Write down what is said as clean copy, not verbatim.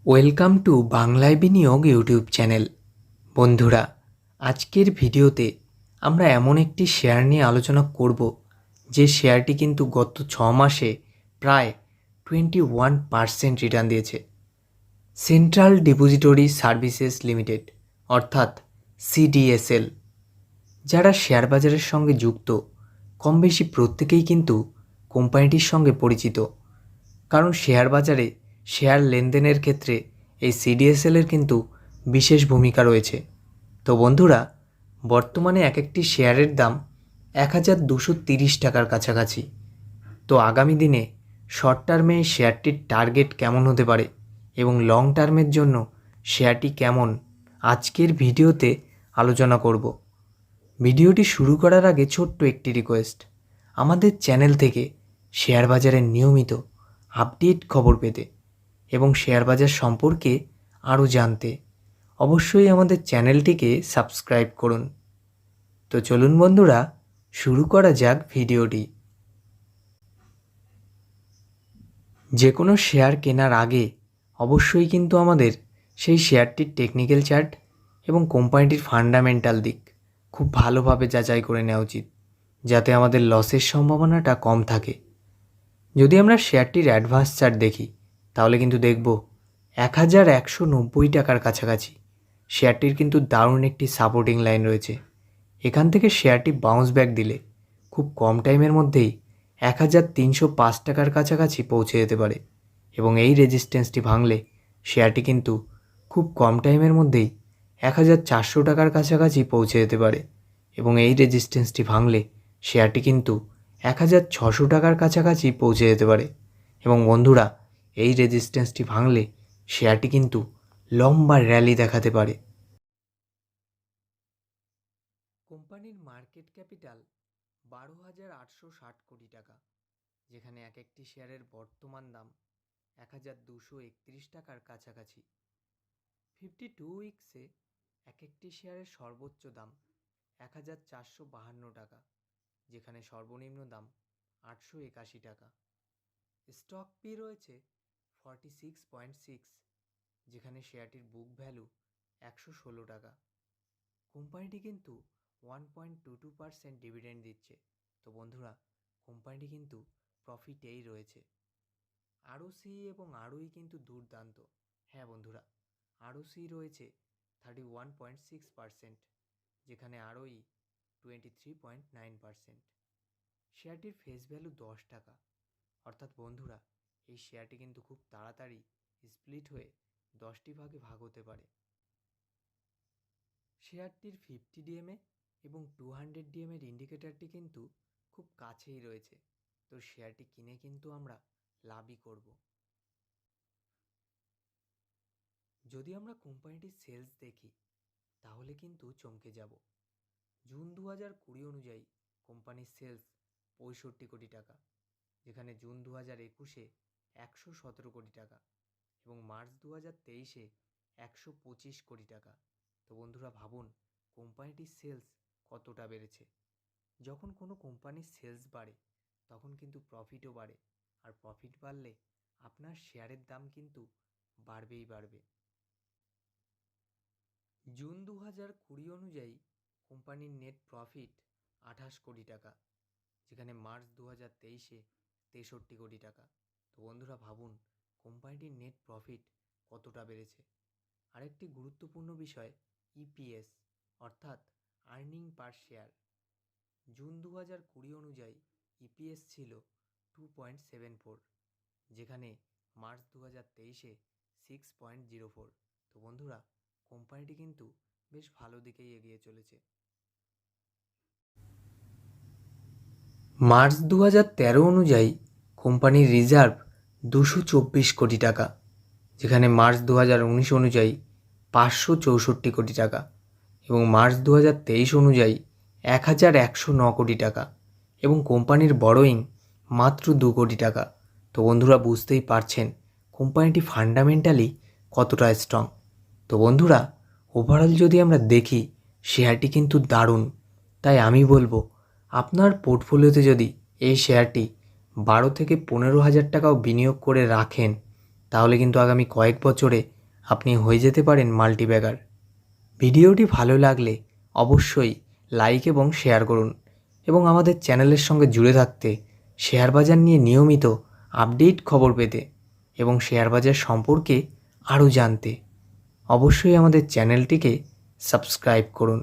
Welcome to বাংলায় বিনিয়োগ YouTube channel. বন্ধুরা, আজকের ভিডিওতে আমরা এমন একটি শেয়ার নিয়ে আলোচনা করব যে শেয়ারটি কিন্তু গত 6 মাসে প্রায় 21% রিটার্ন দিয়েছে। সেন্ট্রাল ডিপোজিটরি সার্ভিসেস লিমিটেড অর্থাৎ সিডিএসএল। যারা শেয়ার বাজারের সঙ্গে যুক্ত কম বেশি প্রত্যেকেই কিন্তু কোম্পানিটির সঙ্গে পরিচিত, কারণ শেয়ার বাজারে শেয়ার লেনদেনের ক্ষেত্রে এই সিডিএসএলের কিন্তু বিশেষ ভূমিকা রয়েছে। তো বন্ধুরা, বর্তমানে এক একটি শেয়ারের দাম 1230 টাকার কাছাকাছি। তো আগামী দিনে শর্ট টার্মে এই শেয়ারটির টার্গেট কেমন হতে পারে এবং লং টার্মের জন্য শেয়ারটি কেমন, আজকের ভিডিওতে আলোচনা করব। ভিডিওটি শুরু করার আগে ছোট্ট একটি রিকোয়েস্ট, আমাদের চ্যানেল থেকে শেয়ার বাজারের নিয়মিত আপডেট খবর পেতে এবং শেয়ার বাজার সম্পর্কে আরও জানতে অবশ্যই আমাদের চ্যানেলটিকে সাবস্ক্রাইব করুন। তো চলুন বন্ধুরা, শুরু করা যাক ভিডিওটি। যে কোনো শেয়ার কেনার আগে অবশ্যই কিন্তু আমাদের সেই শেয়ারটির টেকনিক্যাল চার্ট এবং কোম্পানিটির ফান্ডামেন্টাল দিক খুব ভালোভাবে যাচাই করে নেওয়া উচিত, যাতে আমাদের লসের সম্ভাবনাটা কম থাকে। যদি আমরা শেয়ারটির অ্যাডভান্স চার্ট দেখি তাহলে কিন্তু দেখব 1190 টাকার কাছাকাছি শেয়ারটির কিন্তু দারুণ একটি সাপোর্টিং লাইন রয়েছে। এখান থেকে শেয়ারটি বাউন্স ব্যাক দিলে খুব কম টাইমের মধ্যেই 1305 টাকার কাছাকাছি পৌঁছে যেতে পারে এবং এই রেজিস্ট্যান্সটি ভাঙলে শেয়ারটি কিন্তু খুব কম টাইমের মধ্যেই 1400 টাকার কাছাকাছি পৌঁছে যেতে পারে এবং এই রেজিস্ট্যান্সটি ভাঙলে শেয়ারটি কিন্তু 1600 টাকার কাছাকাছি পৌঁছে যেতে পারে এবং বন্ধুরা, এই রেজিস্ট্যান্সটি ভাঙলে শেয়ারটি কিন্তু লম্বা র্যালি দেখাতে পারে। কোম্পানির মার্কেট ক্যাপিটাল 12,860 কোটি টাকা, যেখানে এক একটি শেয়ারের বর্তমান দাম 1231 টাকার কাছাকাছি। 52 উইকসে এক একটি শেয়ারের সর্বোচ্চ দাম 1452 টাকা, যেখানে সর্বনিম্ন দাম 881 টাকা। স্টক পি রয়েছে 46.6, যেখানে শেয়ারটির বুক ভ্যালু 116 টাকা। কোম্পানিটি কিন্তু 1.22% ডিভিডেন্ড দিচ্ছে। তো বন্ধুরা, কোম্পানিটি কিন্তু প্রফিটেই রয়েছে। আরওসি এবং আরওই কিন্তু দুর্দান্ত। হ্যাঁ বন্ধুরা, আরওসি রয়েছে 31.6%, যেখানে আরওই 23.9%। শেয়ারটির ফেস ভ্যালু 10 টাকা, অর্থাৎ বন্ধুরা, এই শেয়ারটি কিন্তু খুব তাড়াতাড়ি স্প্লিট হয়ে 10টি ভাগে ভাগ হতে পারে। শেয়ারটির 50 ডিএমএ এবং 200 ডিএমের ইন্ডিকেটরটি কিন্তু খুব কাছেই রয়েছে। তো শেয়ারটি কিনে কিন্তু আমরা লাভই করব। যদি আমরা কোম্পানিটির সেলস দেখি তাহলে কিন্তু চমকে যাব। জুন 2020 অনুযায়ী কোম্পানির সেলস 65 কোটি টাকা, যেখানে জুন 2021-এ 117 কোটি টাকা এবং মার্চ 2023-এ 125 কোটি টাকা। তো বন্ধুরা ভাবুন, কোম্পানিটির সেলস কতটা বেড়েছে। যখন কোনো কোম্পানির সেলস বাড়ে তখন কিন্তু প্রফিটও বাড়ে, আর প্রফিট বাড়লে আপনার শেয়ারের দাম কিন্তু বাড়বেই বাড়বে। জুন 2020 অনুযায়ী কোম্পানির নেট প্রফিট 28 কোটি টাকা, যেখানে মার্চ 2023-এ 63 কোটি টাকা। তো বন্ধুরা ভাবুন, কোম্পানিটির নেট প্রফিট কতটা বেড়েছে। আরেকটি গুরুত্বপূর্ণ বিষয় ইপিএস অর্থাৎ আর্নিং পার শেয়ার। জুন 2020 অনুযায়ী ইপিএস ছিল 2.74, যেখানে মার্চ 2023-এ 6.04। তো বন্ধুরা, কোম্পানিটি কিন্তু বেশ ভালো দিকেই এগিয়ে চলেছে। মার্চ 2013 অনুযায়ী কোম্পানির রিজার্ভ 224 কোটি টাকা, যেখানে মার্চ 2019 অনুযায়ী 564 কোটি টাকা এবং মার্চ 2023 অনুযায়ী 1109 কোটি টাকা এবং কোম্পানির বরোয়িং মাত্র 2 কোটি টাকা। তো বন্ধুরা বুঝতেই পারছেন কোম্পানিটি ফান্ডামেন্টালি কতটা স্ট্রং। তো বন্ধুরা, ওভারঅল যদি আমরা দেখি শেয়ারটি কিন্তু দারুণ। তাই আমি বলবো, আপনার পোর্টফোলিওতে যদি এই শেয়ারটি 12 থেকে 15 হাজার টাকাও বিনিয়োগ করে রাখেন তাহলে কিন্তু আগামী কয়েক বছরে আপনি হয়ে যেতে পারেন মাল্টিব্যাগার। ভিডিওটি ভালো লাগলে অবশ্যই লাইক এবং শেয়ার করুন এবং আমাদের চ্যানেলের সঙ্গে জুড়ে থাকতে, শেয়ার বাজার নিয়ে নিয়মিত আপডেট খবর পেতে এবং শেয়ার বাজার সম্পর্কে আরও জানতে অবশ্যই আমাদের চ্যানেলটিকে সাবস্ক্রাইব করুন।